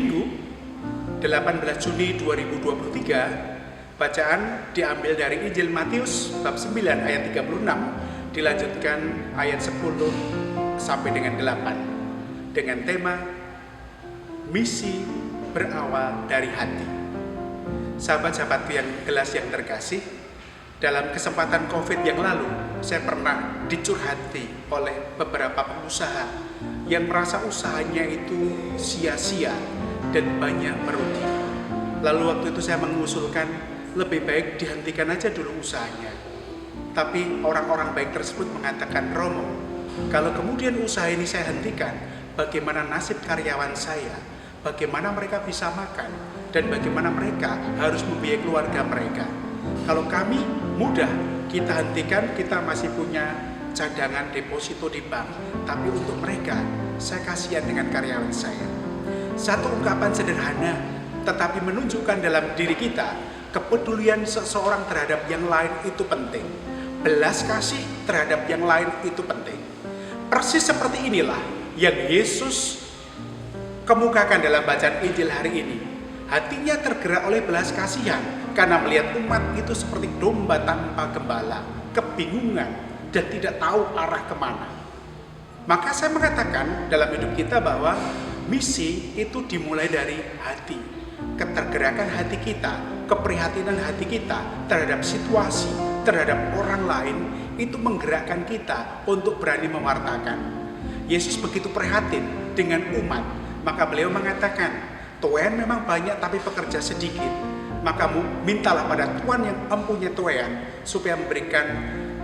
Minggu 18 Juni 2023, bacaan diambil dari Injil Matius bab 9 ayat 36, dilanjutkan ayat 10 sampai dengan 8 dengan tema misi berawal dari hati. Sahabat-sahabatku yang gelas yang terkasih, dalam kesempatan COVID yang lalu, saya pernah dicurhati oleh beberapa pengusaha yang merasa usahanya itu sia-sia dan banyak merugi. Lalu waktu itu saya mengusulkan lebih baik dihentikan aja dulu usahanya. Tapi orang-orang baik tersebut mengatakan, Romo, kalau kemudian usaha ini saya hentikan, bagaimana nasib karyawan saya? Bagaimana mereka bisa makan? Dan bagaimana mereka harus membiayai keluarga mereka? Kalau kami mudah, kita hentikan, kita masih punya cadangan deposito di bank. Tapi untuk mereka, saya kasihan dengan karyawan saya. Satu ungkapan sederhana, tetapi menunjukkan dalam diri kita, kepedulian seseorang terhadap yang lain itu penting. Belas kasih terhadap yang lain itu penting. Persis seperti inilah yang Yesus kemukakan dalam bacaan Injil hari ini. Hatinya tergerak oleh belas kasihan karena melihat umat itu seperti domba tanpa gembala, kebingungan dan tidak tahu arah kemana. Maka saya mengatakan dalam hidup kita bahwa misi itu dimulai dari hati. Ketergerakan hati kita, keprihatinan hati kita terhadap situasi, terhadap orang lain, itu menggerakkan kita untuk berani mewartakan. Yesus begitu prihatin dengan umat, maka beliau mengatakan, tuan memang banyak tapi pekerja sedikit. Maka mintalah pada Tuhan yang mempunyai tuan supaya memberikan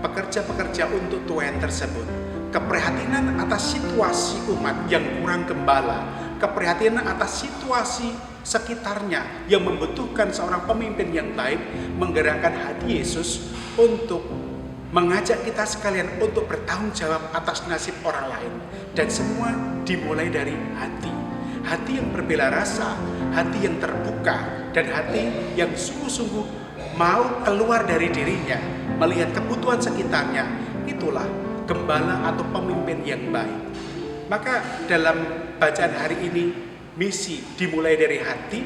pekerja-pekerja untuk tuan tersebut. Keprihatinan atas situasi umat yang kurang gembala, keprihatinan atas situasi sekitarnya yang membutuhkan seorang pemimpin yang baik, menggerakkan hati Yesus untuk mengajak kita sekalian untuk bertanggung jawab atas nasib orang lain. Dan semua dimulai dari hati. Hati yang berbela rasa, hati yang terbuka, dan hati yang sungguh-sungguh mau keluar dari dirinya, melihat kebutuhan sekitarnya. Itulah gembala atau pemimpin yang baik. Maka dalam bacaan hari ini, misi dimulai dari hati.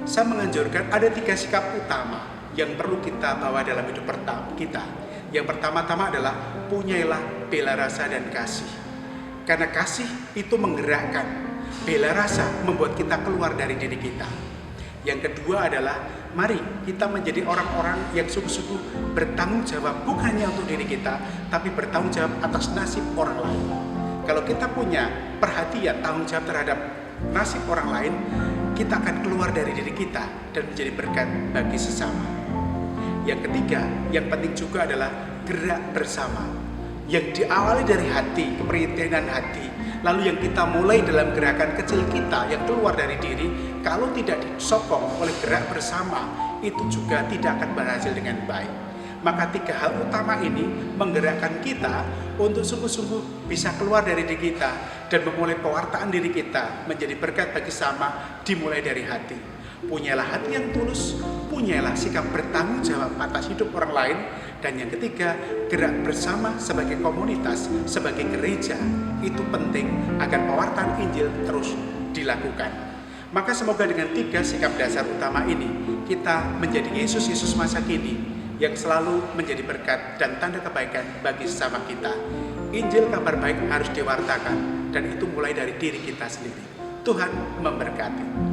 Saya menganjurkan ada 3 sikap utama yang perlu kita bawa dalam hidup kita. Yang pertama-tama adalah punyailah bela rasa dan kasih. Karena kasih itu menggerakkan, bela rasa membuat kita keluar dari diri kita. Yang kedua adalah mari kita menjadi orang-orang yang sungguh-sungguh bertanggung jawab bukan hanya untuk diri kita, tapi bertanggung jawab atas nasib orang lain. Kalau kita punya perhatian, tanggung jawab terhadap nasib orang lain, kita akan keluar dari diri kita dan menjadi berkat bagi sesama. Yang ketiga, yang penting juga adalah gerak bersama. Yang diawali dari hati, keprihatinan hati, lalu yang kita mulai dalam gerakan kecil kita yang keluar dari diri, kalau tidak disokong oleh gerak bersama, itu juga tidak akan berhasil dengan baik. Maka 3 hal utama ini menggerakkan kita untuk sungguh-sungguh bisa keluar dari diri kita dan memulai pewartaan diri kita menjadi berkat bagi sesama, dimulai dari hati. Punyailah hati yang tulus, punyailah sikap bertanggung jawab atas hidup orang lain. Dan yang ketiga, gerak bersama sebagai komunitas, sebagai gereja. Itu penting agar pewartaan Injil terus dilakukan. Maka semoga dengan 3 sikap dasar utama ini, kita menjadi Yesus masa kini yang selalu menjadi berkat dan tanda kebaikan bagi sesama kita. Injil kabar baik harus diwartakan, dan itu mulai dari diri kita sendiri. Tuhan memberkati.